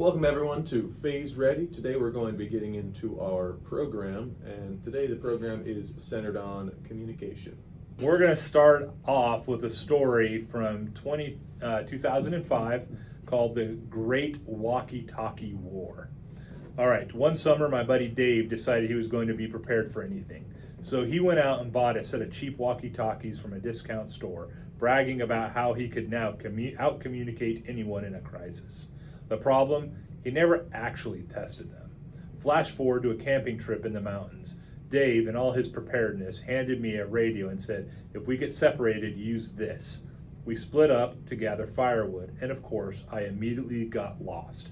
Welcome everyone to Phase Ready. Today we're going to be getting into our program, and today the program is centered on communication. We're going to start off with a story from 2005 called The Great Walkie-Talkie War. All right, one summer my buddy Dave decided he was going to be prepared for anything. So he went out and bought a set of cheap walkie-talkies from a discount store, bragging about how he could now out-communicate anyone in a crisis. The problem? He never actually tested them. Flash forward to a camping trip in the mountains. Dave, in all his preparedness, handed me a radio and said, if we get separated, use this. We split up to gather firewood, and of course, I immediately got lost.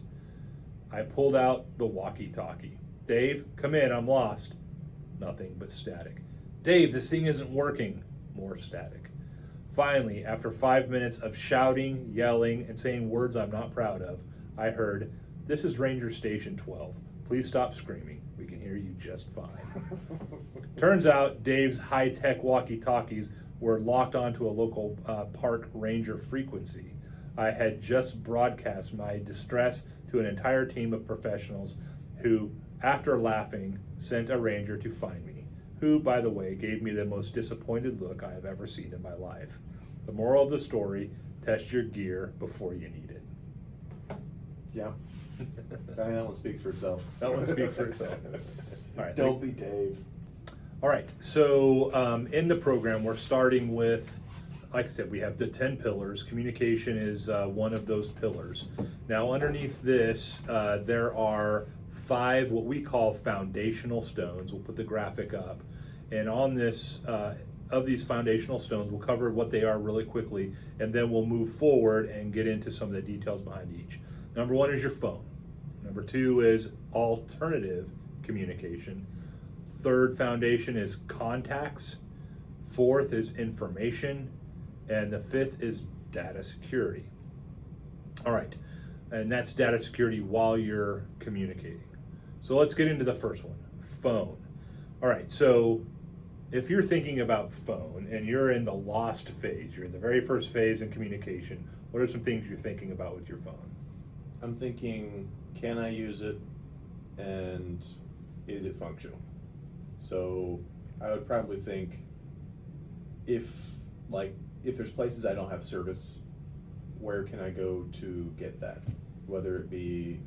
I pulled out the walkie-talkie. Dave, come in, I'm lost. Nothing but static. Dave, this thing isn't working. More static. Finally, after 5 minutes of shouting, yelling, and saying words I'm not proud of, I heard, this is Ranger Station 12. Please stop screaming. We can hear you just fine. Turns out Dave's high-tech walkie-talkies were locked onto a local park ranger frequency. I had just broadcast my distress to an entire team of professionals who, after laughing, sent a ranger to find me, who, by the way, gave me the most disappointed look I have ever seen in my life. The moral of the story, test your gear before you need it. Yeah. That one speaks for itself. That one speaks for itself. All right. Don't be Dave. All right. So in the program, we're starting with, like I said, we have the 10 pillars. Communication is one of those pillars. Now, underneath this, there are 5 what we call foundational stones. We'll put the graphic up. And on this, of these foundational stones, we'll cover what they are really quickly, and then we'll move forward and get into some of the details behind each. Number 1 is your phone. Number 2 is alternative communication. 3rd foundation is contacts. 4th is information. And the 5th is data security. All right, and that's data security while you're communicating. So let's get into the first one, phone. All right, so if you're thinking about phone and you're in the lost phase, you're in the very first phase in communication, what are some things you're thinking about with your phone? I'm thinking, can I use it, and is it functional? So I would probably think if there's places I don't have service, where can I go to get that? Whether it be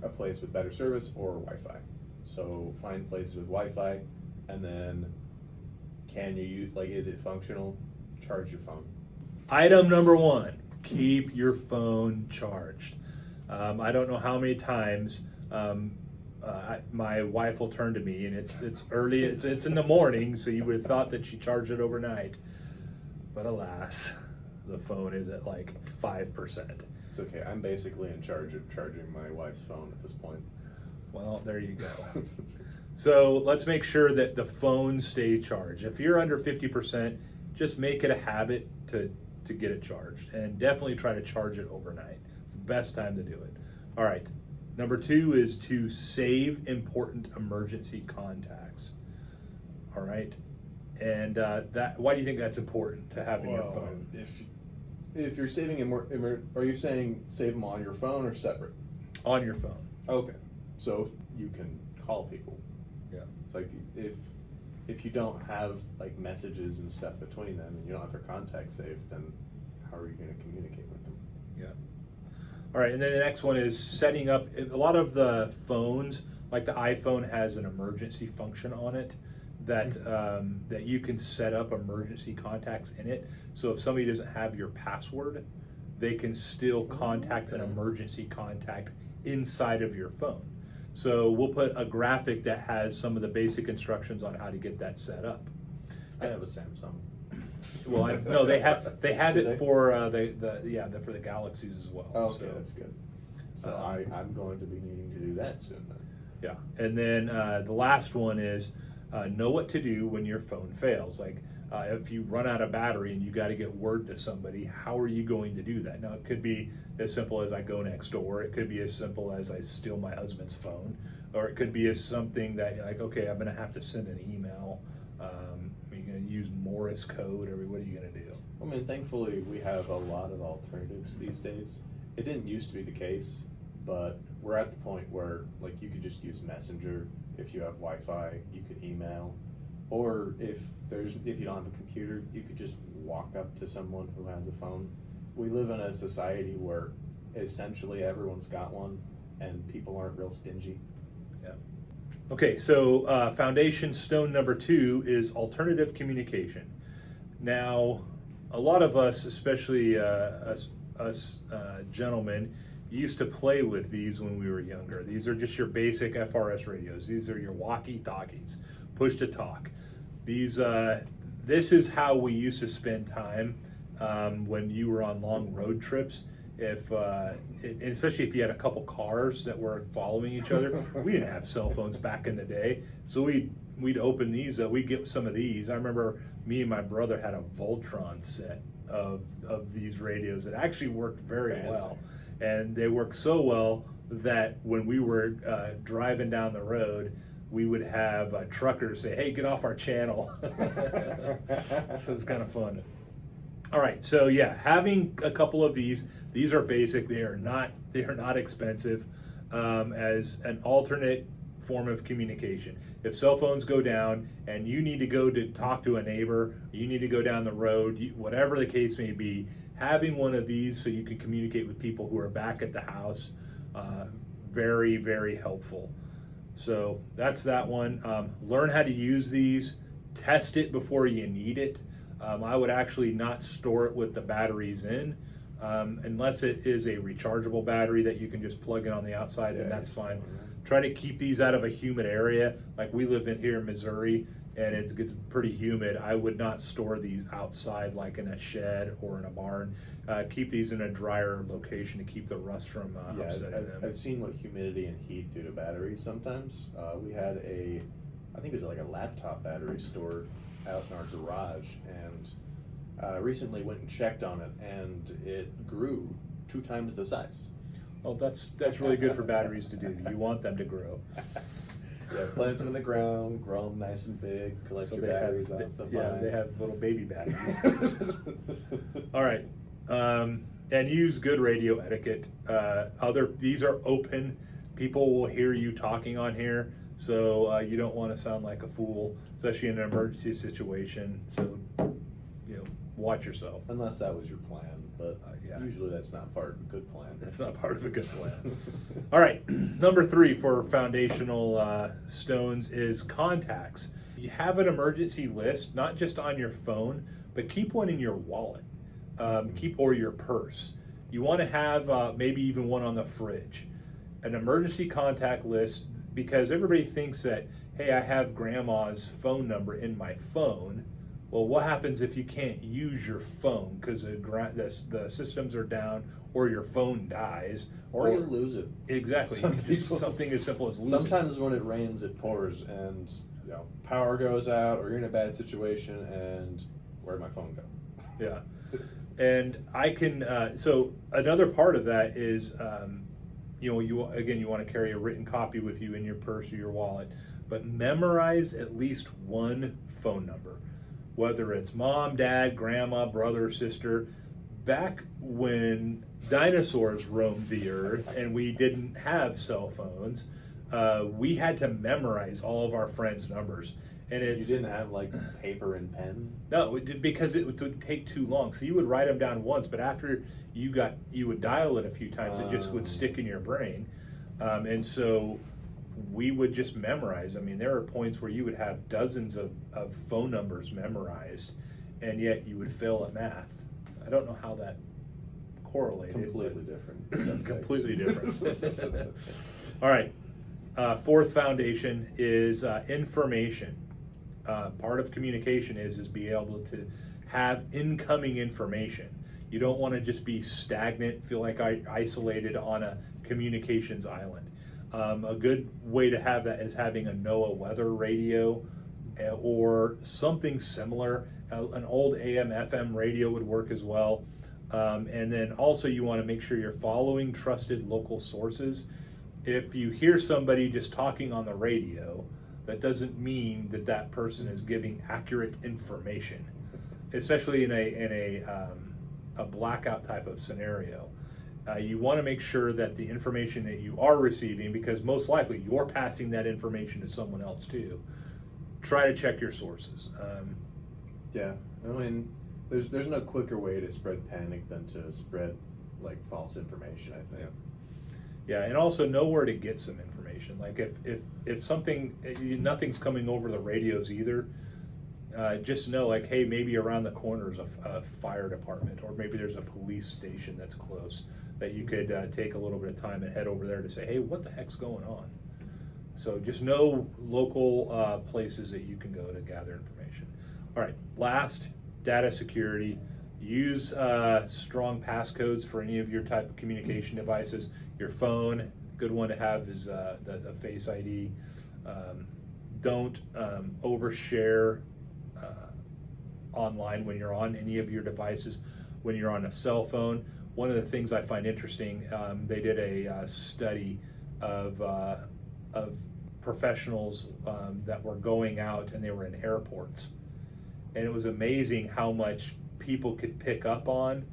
a place with better service or Wi-Fi. So find places with Wi-Fi, and then can you use, is it functional? Charge your phone. Item number 1, keep your phone charged. I don't know how many times my wife will turn to me, and it's early, it's in the morning, so you would have thought that she charged it overnight. But alas, the phone is at 5%. It's okay. I'm basically in charge of charging my wife's phone at this point. Well, there you go. So let's make sure that the phones stay charged. If you're under 50%, just make it a habit to get it charged, and definitely try to charge it overnight. It's the best time to do it. All right. Number 2 is to save important emergency contacts. All right. And why do you think that's important to have in your phone? If you're saving are you saying save them on your phone or separate? On your phone. Okay, so you can call people. Yeah. It's like if you don't have messages and stuff between them, and you don't have their contact saved, then how are you going to communicate with them? Yeah. All right, and then the next one is setting up. A lot of the phones, like the iPhone, has an emergency function on it that that you can set up emergency contacts in it. So if somebody doesn't have your password, they can still contact an emergency contact inside of your phone. So we'll put a graphic that has some of the basic instructions on how to get that set up. I have a Samsung. Well, no, they have Do it they? for for the Galaxies as well. Oh, okay, so. that's good. So I'm going to be needing to do that soon then. Yeah, and then the last one is know what to do when your phone fails. If you run out of battery and you got to get word to somebody, how are you going to do that? Now, it could be as simple as I go next door. It could be as simple as I steal my husband's phone, or it could be as something that okay, I'm going to have to send an email. Are you going to use Morse code, or what are you going to do? I mean, thankfully, we have a lot of alternatives these days. It didn't used to be the case. but we're at the point where like you could just use Messenger. If you have Wi-Fi, you could email, or if you don't have a computer, you could just walk up to someone who has a phone. We live in a society where essentially everyone's got one, and people aren't real stingy. Yeah. Okay, so foundation stone number 2 is alternative communication. Now, a lot of us, especially us gentlemen, used to play with these when we were younger. These are just your basic FRS radios. These are your walkie-talkies, push to talk. These, this is how we used to spend time when you were on long road trips. And especially if you had a couple cars that were following each other. We didn't have cell phones back in the day, so we'd open these. We'd get some of these. I remember me and my brother had a Voltron set of these radios that actually worked very well, and they worked so well that when we were driving down the road, we would have truckers say, "Hey, get off our channel." So it was kind of fun. All right, so yeah, having a couple of these are basic. They are not expensive as an alternate form of communication. If cell phones go down and you need to go to talk to a neighbor, you need to go down the road, whatever the case may be, having one of these so you can communicate with people who are back at the house, very, very helpful. So that's that one. Learn how to use these, test it before you need it. I would actually not store it with the batteries in, unless it is a rechargeable battery that you can just plug in on the outside, and that's fine. Try to keep these out of a humid area. Like we live in here in Missouri, and it gets pretty humid. I would not store these outside like in a shed or in a barn. Keep these in a drier location to keep the rust from upsetting them. I've seen what humidity and heat do to batteries sometimes. We had I think it was like a laptop battery stored out in our garage, and recently went and checked on it, and it grew 2 times the size. Well, that's really good for batteries to do. You want them to grow. Yeah, plant them in the ground, grow them nice and big, collect your batteries off the vine. Yeah, they have little baby batteries. All right, and use good radio etiquette. These are open. People will hear you talking on here, so you don't want to sound like a fool, especially in an emergency situation. So, watch yourself. Unless that was your plan, but yeah. Usually that's not part of a good plan. That's not part of a good plan. All right, number 3 for foundational stones is contacts. You have an emergency list, not just on your phone, but keep one in your wallet, or your purse. You want to have maybe even one on the fridge, an emergency contact list, because everybody thinks that, hey, I have grandma's phone number in my phone. Well, what happens if you can't use your phone because the systems are down, or your phone dies, or you lose it? Exactly. Something as simple as losing. Sometimes when it rains, it pours, and power goes out, or you're in a bad situation, and where'd my phone go? Yeah, and I can. So another part of that is, you want to carry a written copy with you in your purse or your wallet, but memorize at least one phone number. Whether it's mom, dad, grandma, brother, sister. Back when dinosaurs roamed the earth and we didn't have cell phones, we had to memorize all of our friends' numbers. And you didn't have like paper and pen? No, because it would take too long. So you would write them down once, but after you would dial it a few times, it just would stick in your brain. And so we would just memorize. I mean, there are points where you would have dozens of phone numbers memorized, and yet you would fail at math. I don't know how that correlated. Completely different. Completely different. All right. 4th foundation is information. Part of communication is be able to have incoming information. You don't want to just be stagnant, feel like isolated on a communications island. A good way to have that is having a NOAA weather radio or something similar. An old AM FM radio would work as well. And then also you want to make sure you're following trusted local sources. If you hear somebody just talking on the radio, that doesn't mean that person is giving accurate information, especially in a blackout type of scenario. you want to make sure that the information that you are receiving, because most likely you're passing that information to someone else too, try to check your sources. Yeah, I mean, there's no quicker way to spread panic than to spread like false information, I think. Yeah, and also know where to get some information. Like if something, nothing's coming over the radios either, just know like, hey, maybe around the corner is a fire department, or maybe there's a police station that's close that you could take a little bit of time and head over there to say, hey, what the heck's going on? So just know local places that you can go to gather information. All right, last, data security. Use strong passcodes for any of your type of communication devices. Your phone, good one to have is the Face ID. Don't overshare online when you're on any of your devices. When you're on a cell phone, one of the things I find interesting, they did a study of professionals that were going out and they were in airports, and it was amazing how much people could pick up on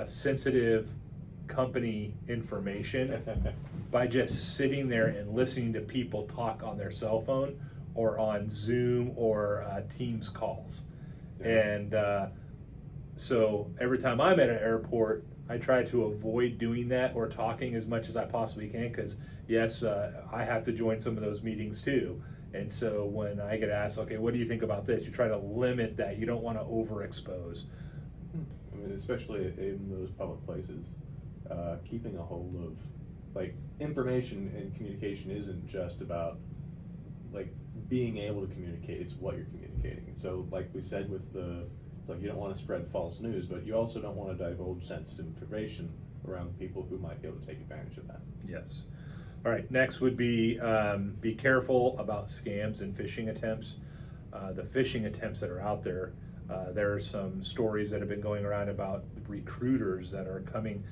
sensitive company information by just sitting there and listening to people talk on their cell phone or on Zoom or Teams calls. And so every time I'm at an airport, I try to avoid doing that or talking as much as I possibly can, because yes, I have to join some of those meetings too. And so when I get asked, okay, what do you think about this? You try to limit that. You don't want to overexpose. I mean, especially in those public places, keeping a hold of like information and communication isn't just about like being able to communicate. It's what you're communicating. So like we said with it's like you don't want to spread false news, but you also don't want to divulge sensitive information around people who might be able to take advantage of that. Yes. All right, next would be careful about scams and phishing attempts. The phishing attempts that are out there, there are some stories that have been going around about recruiters that are coming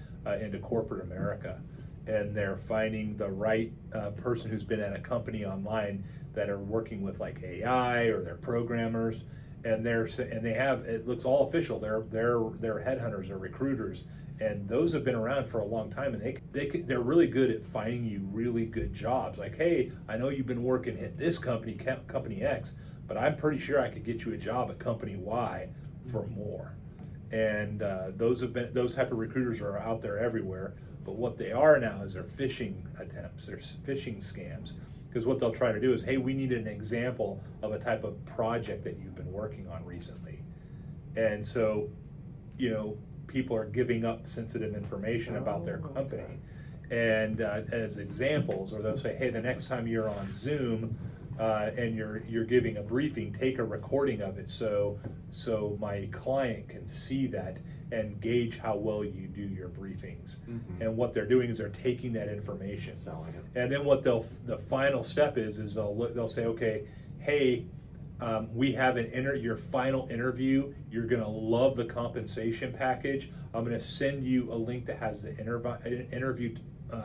into corporate America, and they're finding the right person who's been at a company online that are working with like AI, or they're programmers, and they have, it looks all official, they're headhunters or recruiters. And those have been around for a long time, and they're really good at finding you really good jobs. Like, hey, I know you've been working at this company, company X, but I'm pretty sure I could get you a job at company Y for more. And those type of recruiters are out there everywhere. But what they are now is they're phishing attempts, they're phishing scams. Because what they'll try to do is, hey, we need an example of a type of project that you've been working on recently. And so, people are giving up sensitive information about their company. Okay. And as examples, or they'll say, hey, the next time you're on Zoom and you're giving a briefing, take a recording of it so my client can see that and gauge how well you do your briefings. Mm-hmm. And what they're doing is they're taking that information, selling it. And then what the final step is they'll say, okay, hey, we have your final interview. You're gonna love the compensation package. I'm gonna send you a link that has the interview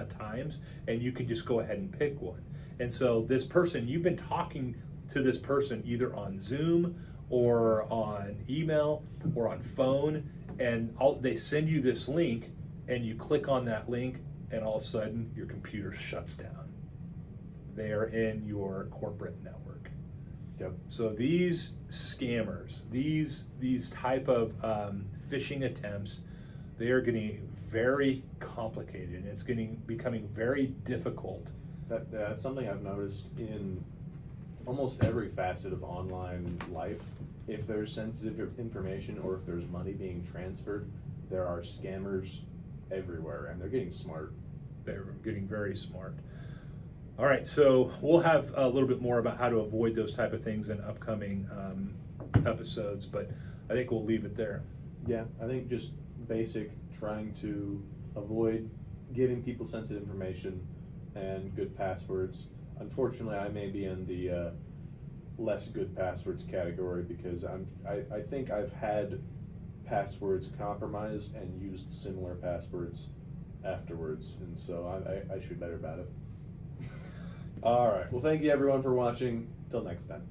times, and you can just go ahead and pick one. And so this person, you've been talking to this person either on Zoom or on email or on phone, and they send you this link, and you click on that link, and all of a sudden your computer shuts down. They are in your corporate network. Yep. So these scammers, these type of phishing attempts, they are getting very complicated, and it's becoming very difficult. That's something I've noticed in almost every facet of online life. If there's sensitive information or if there's money being transferred, there are scammers everywhere, and they're getting smart. They're getting very smart. All right, so we'll have a little bit more about how to avoid those type of things in upcoming episodes, but I think we'll leave it there. Yeah, I think just basic, trying to avoid giving people sensitive information and good passwords. Unfortunately, I may be in the less good passwords category, because I think I've had passwords compromised and used similar passwords afterwards, and so I should be better about it. All right. Well, thank you everyone for watching. Till next time.